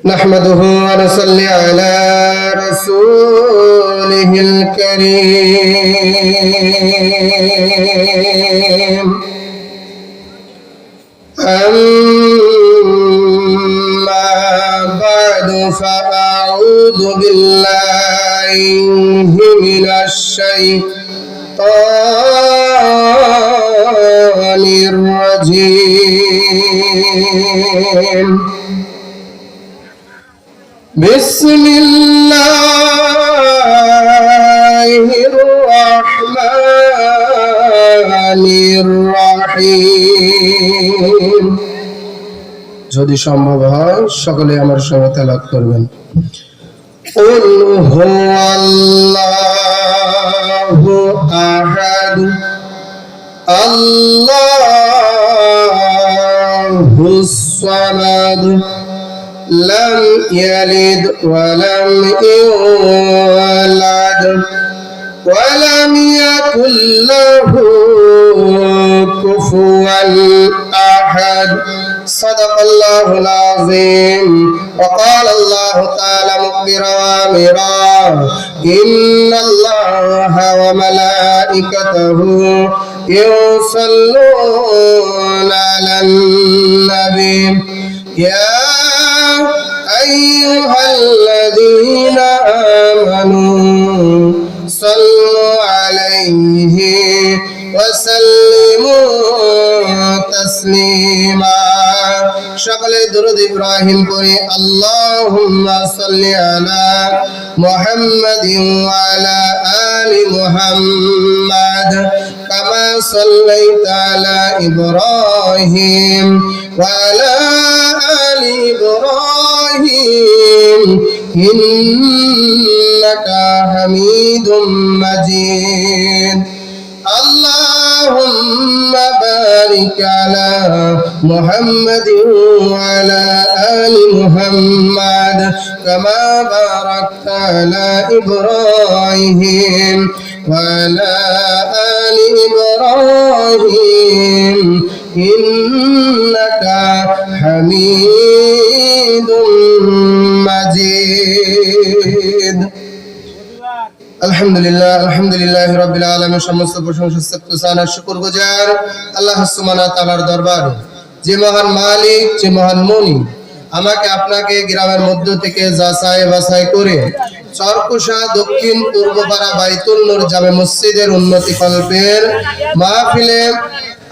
نحمده ونصلي على رسوله الكريم أما بعد فأعوذ بالله من الشيطان الرجيم بسم الله الرحمن الرحيم যদি সম্ভব হয় সকলে আমার সঙ্গে তেলাওয়াত করবেন قل هو الله أحد الله الصمد لم يلد ولم يولد ولم يكن له كفوا أحد صدق الله العظيم وقال الله تعالى مخبرا وامرا إن الله وملائكته يصلون على النبي يا أيها الذين آمنوا صلوا عليه وسلموا تسليما সকলে দুরূদ ইব্রাহিম পড়ি আল্লাহুম্মা সাল্লি আলা মুহাম্মাদিন ওয়া আলা আলি মুহাম্মাদ কামা সাল্লাইতা আলা ইব্রাহিম ওয়া আলা আলি ইব্রাহিম ইন্নাকা হামিদুম মাজিদ اللهم بارك على محمد وعلى آل محمد كما باركت على إبراهيم وعلى آل إبراهيم إنك حميد مجيد আলহামদুলিল্লাহ রাব্বিল আলামিন সমস্ত প্রশংসা স্তোত্র শুকরগুজার আল্লাহ সুবহানাহু ওয়া তাআলার দরবারে যে মহান মালিক যে মহান মুনি আমাকে আপনাকে গ্রামের মধ্য থেকে যাচাই বাছাই করে চরকুশা দক্ষিণ পূর্বপাড়া বাইতুল নূর জামে মসজিদের উন্নতি কল্পের মাহফিলে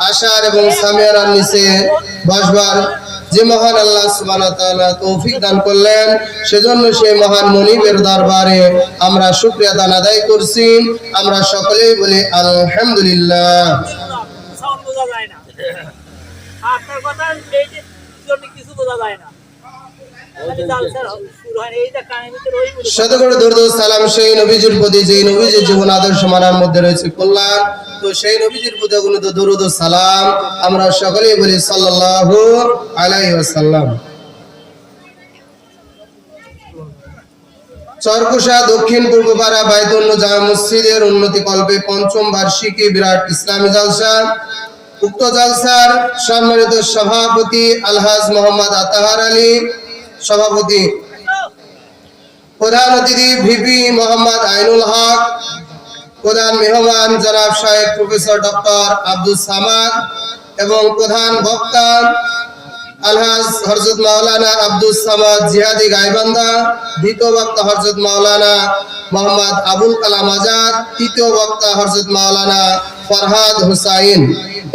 আশার এবং সামিয়ার নিচে বসবার যে মহান আল্লাহ সুবহানাহু ওয়া তাআলা তৌফিক দান করলেন সেজন্য সেই মহান মুনিবের দরবারে আমরা শুকরিয়া দান আদায় করছি আমরা সকলেই বলি আলহামদুলিল্লাহ সাউন্ড বোঝা যায় না আপনার কথা এই যে কিছু বোঝা যায় না শতকোটি দরুদ ও সালাম সেই নবীজির প্রতি যে নবীজির জীবন আদর্শ মানার মধ্যে রয়েছে কল্যাণ তো সেই নবীজির প্রতি অগণিত দরুদ ও সালাম আমরা সকলেই বলি সাল্লাল্লাহু আলাইহি ওয়াসাল্লাম। চরকুশা দক্ষিণ পূর্বপাড়া বাইতুল নূর জামে মসজিদের উন্নতি কল্পে পঞ্চম বার্ষিকী বিরাট ইসলামী জালসা উক্ত জালসার সম্মানিত সভাপতি আলহাজ মোহাম্মদ আতাহার আলী সভাপতি, প্রধান অতিথি ভিপি মোহাম্মদ আইনুল হক, প্রধান মেহমান জনাব শাহেখ প্রফেসর ডক্টর আব্দুল সামাদ এবং প্রধান বক্তা আলহাজ হযরত মাওলানা আব্দুল সামাদ জিহাদি গাইবান্ধা, দ্বিতীয় বক্তা হযরত মাওলানা মোহাম্মদ আবুল কালাম আজাদ, তৃতীয় বক্তা হযরত মাওলানা ফরহাদ হুসাইন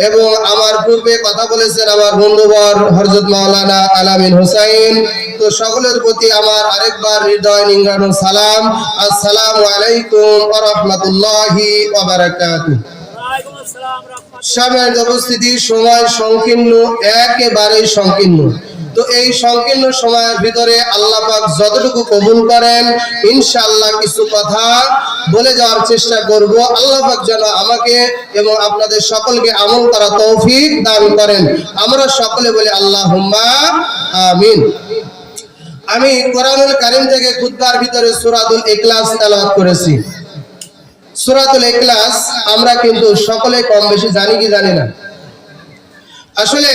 এবং আমার পূর্বে কথা বলেছেন আমার বন্ধুবর হযরত মাওলানা আলামিন হুসাইন। তো সকলের প্রতি আমার আরেকবার হৃদয় নিংড়ানো সালাম, আসসালামু আলাইকুম ওয়া রাহমাতুল্লাহি ওয়া বারাকাতুহু। ওয়ালাইকুম আসসালাম রাহমাতুল্লাহ। সামনের উপস্থিতি সময় সংকীর্ণ, একেবারেই সংকীর্ণ। তো এই সংকীর্ণ সময়ের ভিতরে আল্লাহ পাক যতটুকু কবুল করেন ইনশাআল্লাহ কিছু কথা বলে যাওয়ার চেষ্টা করব। আল্লাহ পাক যেন আমাকে এবং আপনাদের সকলকে আমল করা তৌফিক দান করেন। আমরা সকলে বলি আল্লাহুম্মা আমিন। আমি কোরআনুল কারীম থেকে খুতবার ভিতরে সূরাতুল ইখলাস তেলাওয়াত করেছি। সূরাতুল ইখলাস আমরা কিন্তু সকলে কম বেশি জানি কি জানি না। আসলে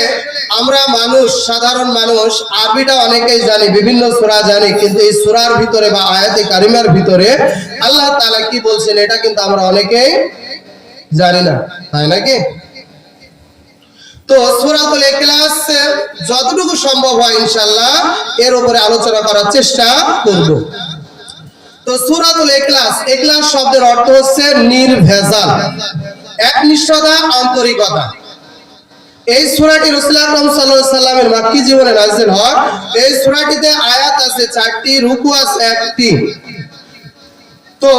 আমরা মানুষ, সাধারণ মানুষ, আরবিটা অনেকেই জানি, বিভিন্ন সূরা জানি, কিন্তু এই সূরার ভিতরে বা আয়াতে কারিমার ভিতরে আল্লাহ তাআলা কি বলছেন এটা কিন্তু আমরা অনেকেই জানি না, তাই নাকি? তো সূরাতুল ইখলাস যতটুকু সম্ভব হয় ইনশাআল্লাহ এর উপরে আলোচনা করার চেষ্টা করব। তো সূরাতুল ইখলাস, ইখলাস শব্দের অর্থ হচ্ছে নির্ভেজাল, একনিষ্ঠতা, আন্তরিকতা। এই সূরাটি রাসূল আকরাম সাল্লাল্লাহু আলাইহি সাল্লামের মক্কি জীবনে নাযিল হয়। এই সূরাটিতে আয়াত আছে 4টি, রুকু আছে 1টি। তো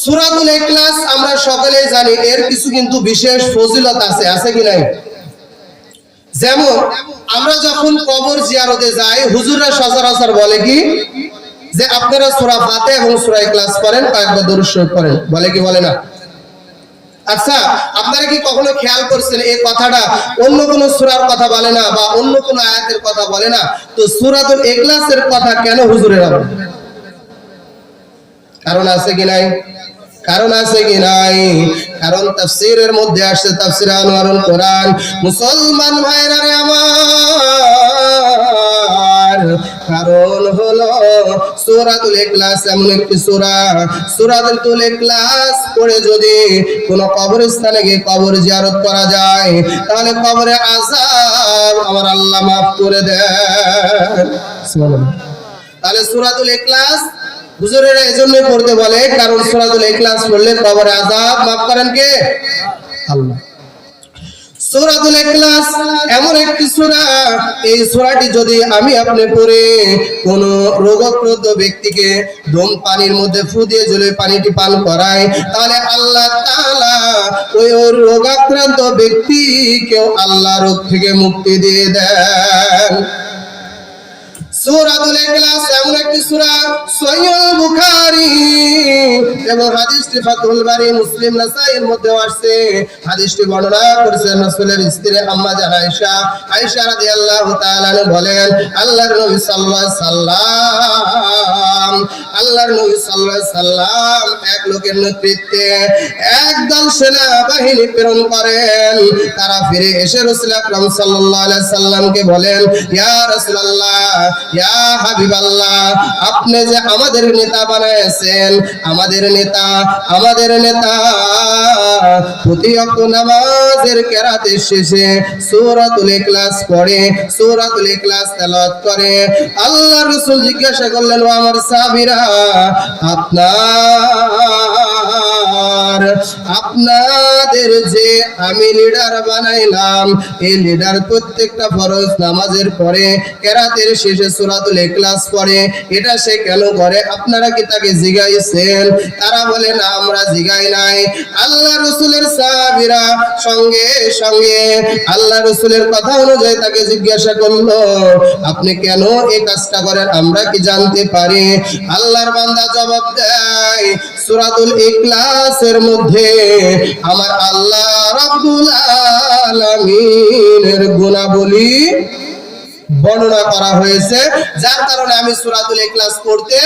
সূরাতুল ইখলাস আমরা সকলেই জানি এর কিছু কিন্তু বিশেষ ফজিলত আছে, আছে কি নাই? যেমন আমরা যখন কবর জিয়ারতে যাই, হুজুররা সচরাচর বলে কি যে আপনারা সূরা ফাতিহা এবং সূরা ইখলাস পড়েন, কয়েকবার দরুদ শরীফ পড়েন, বলে কি বলে না? আচ্ছা, আপনারা কি কখনো খেয়াল করছেন এই কথাটা অন্য কোন সূরার কথা বলে না বা অন্য কোন আয়াতের কথা বলে না? তো সূরাতুল ইখলাসের কথা কেন হুজুরেরা বলে? কারণ আছে কি নাই? কারণ আছে কি নাই? কারণ তাফসীরের মধ্যে আসছে, তাফসীর আনোয়ারুল কোরআন, মুসলমান ভাইরা রে আমার, কারণ হলো সূরাতুল ইখলাস এমন একটি সূরা, সূরাতুল ইখলাস পড়ে যদি কোন কবরস্থানে গিয়ে কবর জিয়ারত করা যায় তাহলে কবরে আযাব আমার আল্লাহ maaf করে দেন। সুবহানাল্লাহ। তাহলে সূরাতুল ইখলাস হুজুরেরা এজন্যই পড়তে বলে কারণ সূরাতুল ইখলাস পড়লে কবরে আযাব maaf করেন কে? আল্লাহ। সূরাতুল ইখলাস এমন একটি সূরা, এই সূরাটি যদি আমি আপনি পড়ে কোন রোগাক্রান্ত ব্যক্তিকে দম পানির মধ্যে ফু দিয়ে জ্বলে পানিটি পান করায় তাহলে আল্লাহ তাআলা ওই রোগাক্রান্ত ব্যক্তিকেও আল্লাহ রোগ থেকে মুক্তি দিয়ে দেন। সূরাতুল ইখলাস এমন একটি সূরা, সহিহ বুখারী এবং হাদিসটি ফাতুল বারী, মুসলিম, নাসাঈর মধ্যে আসছে। হাদিসটি বর্ণনা করেছেন রাসূলের স্ত্রী আম্মা জান আয়েশা। আয়েশা রাদিয়াল্লাহু তাআলা বলেন, আল্লাহর নবী সাল্লাল্লাহু আলাইহি সাল্লাম, আল্লাহর নবী সাল্লাল্লাহু আলাইহি সাল্লাম এক লোকের নেতৃত্বে একদল সেনাবাহিনী প্রেরণ করেন। তারা ফিরে এসে রাসূল আকরাম সাল্লাল্লাহু আলাইহি সাল্লামকে বলেন, ইয়া রাসূলুল্লাহ, ইয়া হাবিবাল্লাহ, আপনি যে আমাদের নেতা বানায়েছেন, আমাদের নেতা প্রতি ওয়াক্ত নামাজের কিরাতের শেষে সূরাতুল ইখলাস পড়ে, সূরাতুল ইখলাস তেলাওয়াত করে। আল্লাহর রাসূল জিজ্ঞাসা করলেন, ও আমার সাহাবীরা, আপনাদের যে আমি লিডার বানাইলাম, এই লিডার প্রত্যেকটা ফরজ নামাজের পরে কিরাতের শেষে সূরাতুল ইখলাস পড়ে, এটা সে কেন করে? আপনারা কি তাকে জিজ্ঞাসেন? তারা বলে না, আমরা জিজ্ঞাই নাই। আল্লাহ রাসূলের সাহাবীরা সঙ্গে সঙ্গে আল্লাহ রাসূলের কথা অনুযায়ী তাকে জিজ্ঞাসা করলো, আপনি কেন এই কাজটা করেন, আমরা কি জানতে পারি? আল্লাহর বান্দা জবাব দেয়, সূরাতুল ইখলাসের মধ্যে আমার আল্লাহ রাব্বুল আলামিনের গুণাবলী বর্ণনা করা হয়েছে, যার কারণে আমি সূরাতুল ইখলাস পড়তে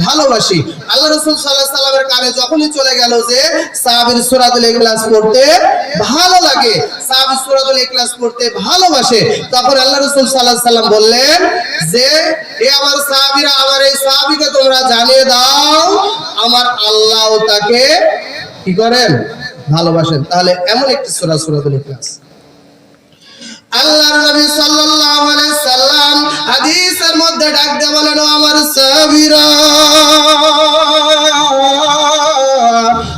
ভালোবাসি। আল্লাহ রাসূল সাল্লাল্লাহু আলাইহি সাল্লামের কানে যখনই চলে গেল যে সাহাবীর সূরাতুল ইখলাস পড়তে ভালো লাগে, সাহাবী সূরাতুল ইখলাস পড়তে ভালোবাসে, তখন আল্লাহ রাসূল সাল্লাল্লাহু আলাইহি সাল্লাম বললেন যে, হে আমার সাহাবীরা, আমার এই সাহাবীকে তোমরা জানিয়ে দাও আমার আল্লাহ তাকে কি করেন? ভালোবাসেন। তাহলে এমন একটি সূরা সূরাতুল ইখলাস। আল্লাহর নবী সাল্লাল্লাহু আলাইহি সাল্লাম হাদিসের মধ্যে ডাক দিয়ে বলেন, ও আমার সাহাবীরা,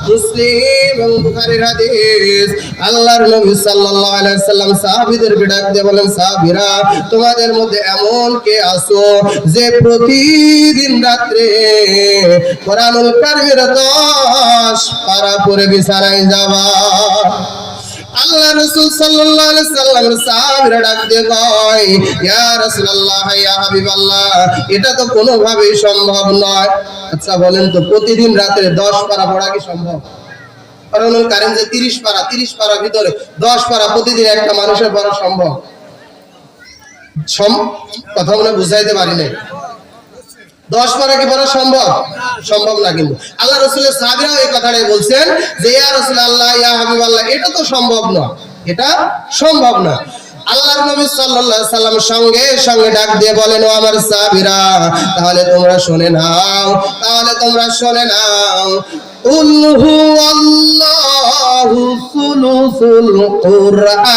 মুসলিম এবং বুখারীর হাদিস, আল্লাহর নবী সাল্লাল্লাহু আলাইহি সাল্লাম সাহাবীদেরকে ডাক দিয়ে বলেন, সাহাবীরা, তোমাদের মধ্যে এমন কে আছো যে প্রতিদিন রাতে কোরআনুল কারীমের 10 পারা পড়ে বিছানায় যাবা? আল্লাহ রাসূল সাল্লাল্লাহু আলাইহি সাল্লামের সাহাবীরা ডাক দিয়ে কয়, ইয়া রাসূলুল্লাহ, ইয়া হাবিবাল্লাহ, এটা তো কোনোভাবেই সম্ভব নয়। আচ্ছা বলেন তো, প্রতিদিন রাতে 10 পারা পড়া কি সম্ভব? কোরআনুল কারীম যে 30 পারা ভিতরে 10 পারা প্রতিদিন একটা মানুষের পড়া সম্ভব? কথা মনে বুঝাইতে পারি নাই। 10 পারা কি পড়া সম্ভব? সম্ভব না। কিন্তু আল্লাহ রাসূলের সাহাবীরাও এই কথাটাই বলছেন যে, ইয়া রাসূলুল্লাহ, ইয়া হাবিবাল্লাহ, এটা তো সম্ভব না, এটা সম্ভব না। আল্লাহর নবী সাল্লাল্লাহু আলাইহি সাল্লাম সঙ্গে সঙ্গে ডাক দিয়ে বলেন, ও আমার সাহাবীরা, তাহলে তোমরা শুনে নাও, তাহলে তোমরা শুনে নাও, কুল হুয়াল্লাহু সুলুসুল কুরআন,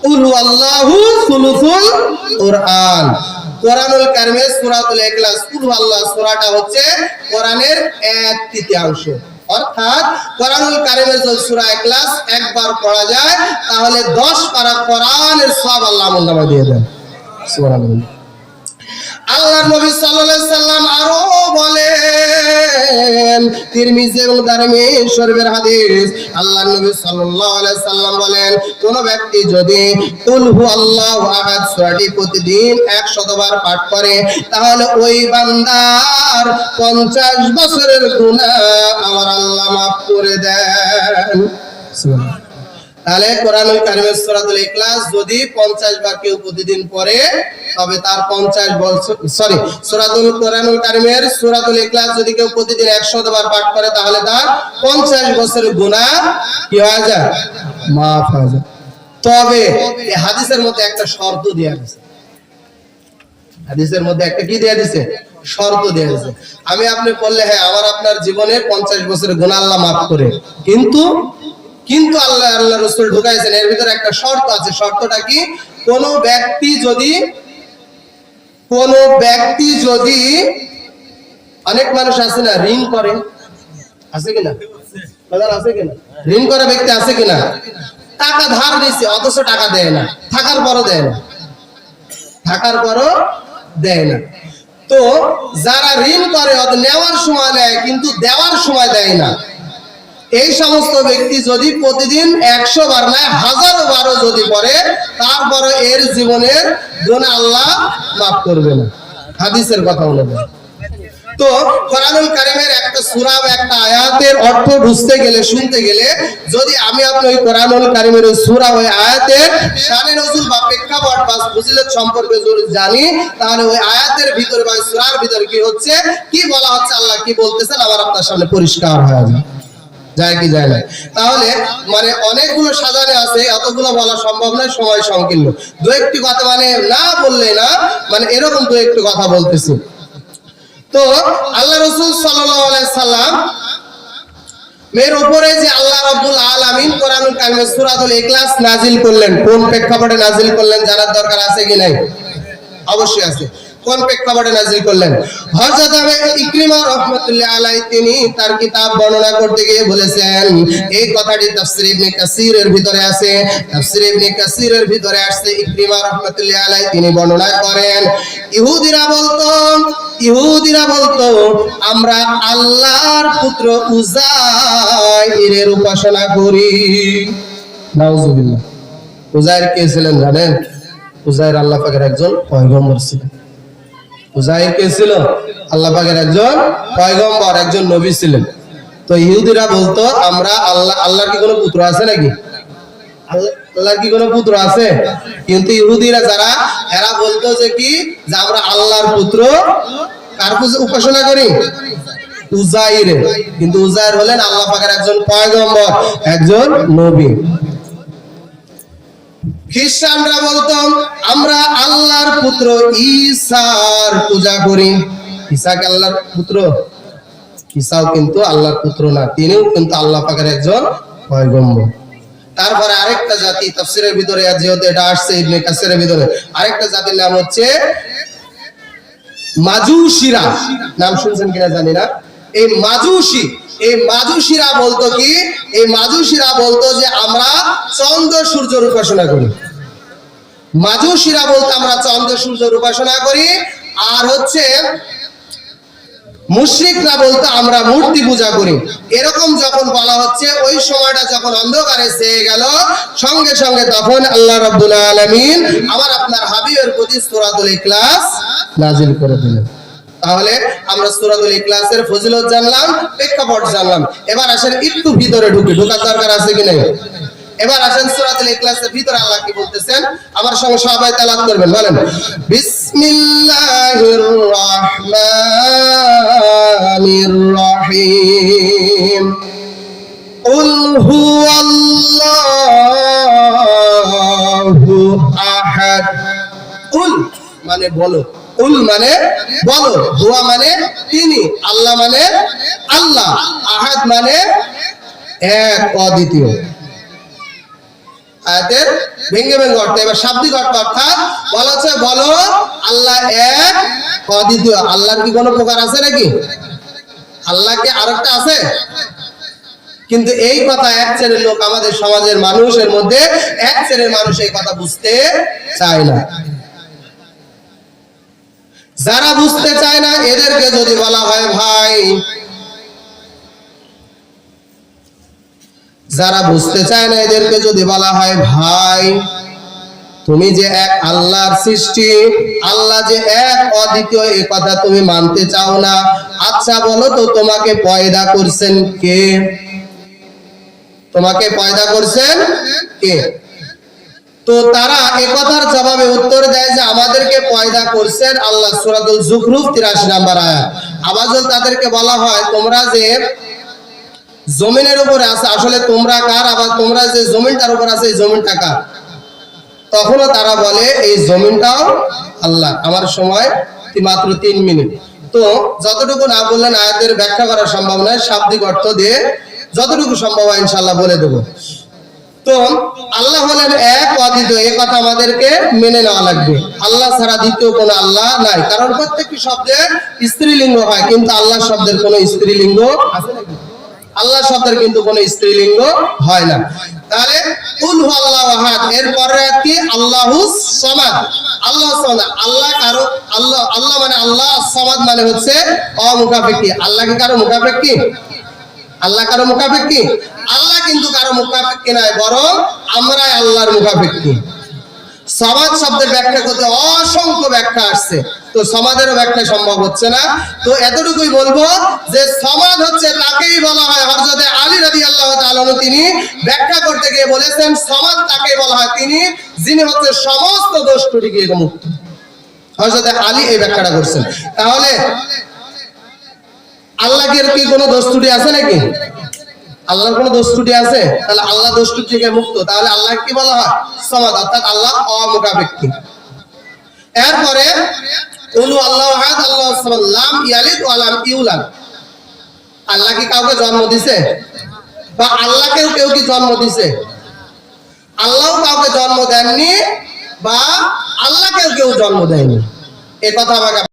কুল হুয়াল্লাহু সুলুসুল কুরআন। কোরআনুল কারীমের সূরাতুল ইখলাস, কুল হুয়াল্লাহ সূরাটা হচ্ছে কোরআনের 1/3। অর্থাৎ কোরআনুল কারীমের যে সূরা ইখলাস একবার পড়া যায় তাহলে 10 পারা কোরআনের সওয়াব আল্লাহ আমলনামায় দিয়ে দেন। সুবহানাল্লাহ। আল্লাহর নবী সাল্লাল্লাহু আলাইহি সাল্লাম আরো বলেন, তিরমিজি এবং দারমি শরীফের হাদিস, আল্লাহর নবী সাল্লাল্লাহু আলাইহি সাল্লাম বলেন, কোন ব্যক্তি যদি কুল হুয়াল্লাহু আহাদ সূরাটি প্রতিদিন 100 বার পাঠ করে তাহলে ওই বান্দার 50 বছরের গুনাহ আমার আল্লাহ maaf করে দেন। সুবহানাল্লাহ। তাহলে কোরআনুল কারীমের সূরাতুল ইখলাস যদি 50 বার কেউ প্রতিদিন পড়ে তবে তার 50 বছর কোরআনুল কারীমের সূরাতুল ইখলাস যদি কেউ প্রতিদিন 100 বার পাঠ করে তাহলে তার 50 বছরের গুনাহ কি হয়ে যায়? maaf হয়ে যায়। তবে এই হাদিসের মধ্যে একটা শর্ত দেয়া আছে, হাদিসের মধ্যে একটা কি দেয়া দিয়েছে? শর্ত দেয়া আছে। আমি আপনি বললে হ্যাঁ আমার আপনার জীবনের 50 বছরের গুনাহ আল্লাহ maaf করে, কিন্তু আল্লাহ রাসূল ঢুকাইছেন এর ভিতরে একটা শর্ত আছে। শর্তটা কি? কোন ব্যক্তি যদি অনেক মানুষ আছে না ঋণ করে, আছে কিনা? বাজার আছে কিনা? ঋণ করা ব্যক্তি আছে কিনা? টাকা ধার দিয়েছে অথচ টাকা দেয় না, থাকার পরও দেয় না। তো যারা ঋণ করে নেওয়ার সময় নেয় কিন্তু দেওয়ার সময় দেয় না, এই সমস্ত ব্যক্তি যদি প্রতিদিন 100 বার নয় 1000 বারও যদি পড়ে তারপরে এর জীবনের গুনাহ আল্লাহ maaf করবে না, হাদিসের কথা অনুযায়ী। তো কোরআনুল কারীমের একটা সূরা বা একটা আয়াতের অর্থ বুঝতে গেলে শুনতে গেলে যদি আমি আপনি ওই কোরআনুল কারীমের সূরা ওই আয়াতের শানে নজুল বা প্রেক্ষাপট বা ফজিলত সম্পর্কে যদি জানি তাহলে ওই আয়াতের ভিতরে বা সূরার ভিতরে কি হচ্ছে, কি বলা হচ্ছে, আল্লাহ কি বলতেছেন আমার আপনার সামনে পরিষ্কার হয়ে যায় কি যায় না। তাহলে মানে অনেকগুলো সাজানো আছে, এতগুলো বলা সম্ভব নয়, সময় সংকীর্ণ। দু একটি কথা মানে না বললে না, মানে এরকম দু একটি কথা বলতেছি। তো আল্লাহ রাসূল সাল্লাল্লাহু আলাইহি সাল্লাম মের উপরে যে আল্লাহ রাব্বুল আলামিন কোরআনুল কারীমের সূরাতুল ইখলাস নাজিল করলেন, কোন প্রেক্ষাপটে নাজিল করলেন জানার দরকার আছে কি নাই? অবশ্যই আছে। কোন প্রেক্ষাপটে নাজিল করলেন? হযরত ইকরিমা রাহমাতুল্লাহি আলাইহি তিনি তার কিতাব বর্ণনা করতে গিয়ে বলেছেন, এই কথাটি তাফসীর ইবনে কাসীরের ভিতরে আছে। তাফসীর ইবনে কাসীরের ভিতরে আসছে, ইকরিমা রাহমাতুল্লাহি আলাইহি তিনি বর্ণনা করেন, ইহুদিরা বলতো আমরা আল্লাহর পুত্র উযাইরের উপাসনা করি। নাউজুবিল্লাহ। উযাইর কে ছিলেন জানেন? উযাইর আল্লাহ পাকের একজন পয়গম্বর ছিলেন। উযাইর কে ছিল? আল্লাহ পাকের একজন পয়গম্বর, একজন নবী ছিলেন। তো ইহুদিরা বলতো আমরা আল্লাহর কি কোনো পুত্র আছে নাকি? আল্লাহর কি কোনো পুত্র আছে? কিন্তু ইহুদিরা যারা এরা বলতো যে কি, যে আমরা আল্লাহর পুত্র কার উপাসনা করি? উযাইর। কিন্তু উযাইর হলেন আল্লাহ পাকের একজন পয়গম্বর, একজন নবী। খ্রিস্টানরা বলতো আমরা আল্লাহর পুত্র ঈসার পূজা করি। ঈসা কি আল্লাহর পুত্র? ঈসাও কিন্তু আল্লাহর পুত্র না, তিনিও কিন্তু আল্লাহ পাকের একজন পয়গম্বর। তারপরে আরেকটা জাতি তাফসীরের ভিতরে, যেহেতু এটা আসছে ইবনে কাসিরের ভিতরে, আরেকটা জাতির নাম হচ্ছে মাজুসিরা। নাম শুনছেন কিনা জানি না। এই মাজুসিরা বলতো কি, এই মাজুসিরা বলতো যে আমরা চন্দ্র সূর্যের উপাসনা করি। মাজুসিরা বলতো আমরা চন্দ্র সূর্যের উপাসনা করি। আর হচ্ছে মুশরিকরা বলতো আমরা মূর্তি পূজা করি। এরকম যখন বলা হচ্ছে, ওই সময়টা যখন অন্ধকারে ছেয়ে গেল, সঙ্গে সঙ্গে তখন আল্লাহ রাব্বুল আলামিন আমার আপনার হাবিবের প্রতি সূরাতুল ইখলাস নাজিল করে দিলেন। তাহলে আমরা সূরাতুল ইখলাসের ফজিলত জানলাম, প্রেক্ষাপট জানলাম। এবার আসেন একটু ভিতরে ঢোকার দরকার আছে কি নাই? এবার আসেন সূরাতুল ইখলাসের ভিতরে আল্লাহ কি বলতেছেন, আমার সঙ্গে সবাই তেলাওয়াত করবেন, বলেন বিসমিল্লাহির রাহমানির রহিম। কুল হুয়াল্লাহু আহাদ। কুল মানে বলো, কুল মানে বলো, হুয়া মানে তিনি, আল্লাহ মানে আল্লাহ, আহাদ মানে এক, অদ্বিতীয়। আয়াতের ভেঙ্গে ভেঙ্গে অর্থ, এবার শাব্দিক অর্থ, অর্থাৎ বলা হচ্ছে বলো আল্লাহ এক, অদ্বিতীয়। আল্লাহর কি কোনো প্রকার আছে নাকি? আল্লাহকে আরেকটা আছে? কিন্তু এই কথা এক শ্রেণীর লোক, আমাদের সমাজের মানুষের মধ্যে এক শ্রেণীর মানুষ এই কথা বুঝতে চায় না। যারা বুঝতে চায় না এদেরকে যদি বলা হয় ভাই, যারা বুঝতে চায় না এদেরকে যদি বলা হয় ভাই, তুমি যে এক আল্লাহর সৃষ্টি, আল্লাহ যে এক অদ্বিতীয়, এই কথা তুমি মানতে চাও না। আচ্ছা বলো তো তোমাকে পয়দা করছেন কে? তোমাকে পয়দা করছেন কে? তো তারা এই কথার জবাবে উত্তর দেয় যে আমাদেরকে পয়দা করছেন আল্লাহ। সূরাতুল যুখরুফ 83 নম্বর আয়াত। আবার যদি তাদেরকে বলা হয় তোমরা যে জমিনের উপরে আছে, আসলে তোমরা কার? আবার তোমরা যে জমিনটার উপর আছে এই জমিনটা কার? তখনও তারা বলে এই জমিনটাও আল্লাহ। আমার সময় মাত্র 3 মিনিট, তো যতটুকু না বললেন আয়াতের ব্যাখ্যা করা সম্ভব নয়, শাব্দিক অর্থ দিয়ে যতটুকু সম্ভব হয় ইনশাআল্লাহ বলে দেব। তো আল্লাহ হলেন এক, অদ্বিতীয়, এই কথা আমাদেরকে মেনে নেওয়া লাগবে। আল্লাহ ছাড়া দ্বিতীয় কোনো আল্লাহ নাই, কারণ প্রত্যেকটি শব্দের স্ত্রীলিঙ্গ হয়, কিন্তু আল্লাহ শব্দের কোনো স্ত্রীলিঙ্গ আছে নাকি? আল্লাহ শব্দের কিন্তু কোনো স্ত্রীলিঙ্গ হয় না। তাহলে কুল হুয়াল্লাহু আহাদ, এর পরে কি? আল্লাহুস সামাদ। আল্লাহ সামাদ, আল্লাহ কারো, আল্লাহ, আল্লাহ মানে আল্লাহ, সামাদ মানে হচ্ছে অমুখাপেক্ষী। আল্লাহ কি কারো মুখাপেক্ষী? আল্লাহ কারো মুখাপেক্ষী? আল্লাহ কিন্তু কারো মুখাপেক্ষী নয়, বরং আমরাই আল্লাহর মুখাপেক্ষী। সমাদ শব্দের ব্যাখ্যা করতে অসংখ্য ব্যাখ্যা আসছে, তো সমাদেরও ব্যাখ্যা সম্ভব হচ্ছে না। তো এতটুকুই বলবো যে সমাদ হচ্ছে তাকেই বলা হয়, হযরত আলী রাদিয়াল্লাহু তাআলা তিনি ব্যাখ্যা করতে গিয়ে বলেছেন সমাদ তাকেই বলা হয় তিনি যিনি হচ্ছে সমস্ত দোষ ত্রুটি থেকে মুক্ত। হযরত আলী এই ব্যাখ্যাটা করছেন। তাহলে আল্লাহর কি কোনো দোষ ত্রুটি আছে নাকি? আল্লাহর কোনো দোষ ত্রুটি আছে? তাহলে আল্লাহ দোষ ত্রুটি থেকে মুক্ত, তাহলে আল্লাহ কি বলা হয়? সমাদ, অর্থাৎ আল্লাহ অমুখাপেক্ষী। এরপরে কুল আল্লাহু আহাদ আল্লাহুস সামাদ লাম ইয়ালিদ ওয়া লাম ইউলাদ। আল্লাহ কি কাউকে জন্ম দিয়েছে? বা আল্লাহকেও কেউ কি জন্ম দিয়েছে? আল্লাহও কাউকে জন্ম দেননি, বা আল্লাহকেও কেউ জন্ম দেয়নি। এই কথা আমাকে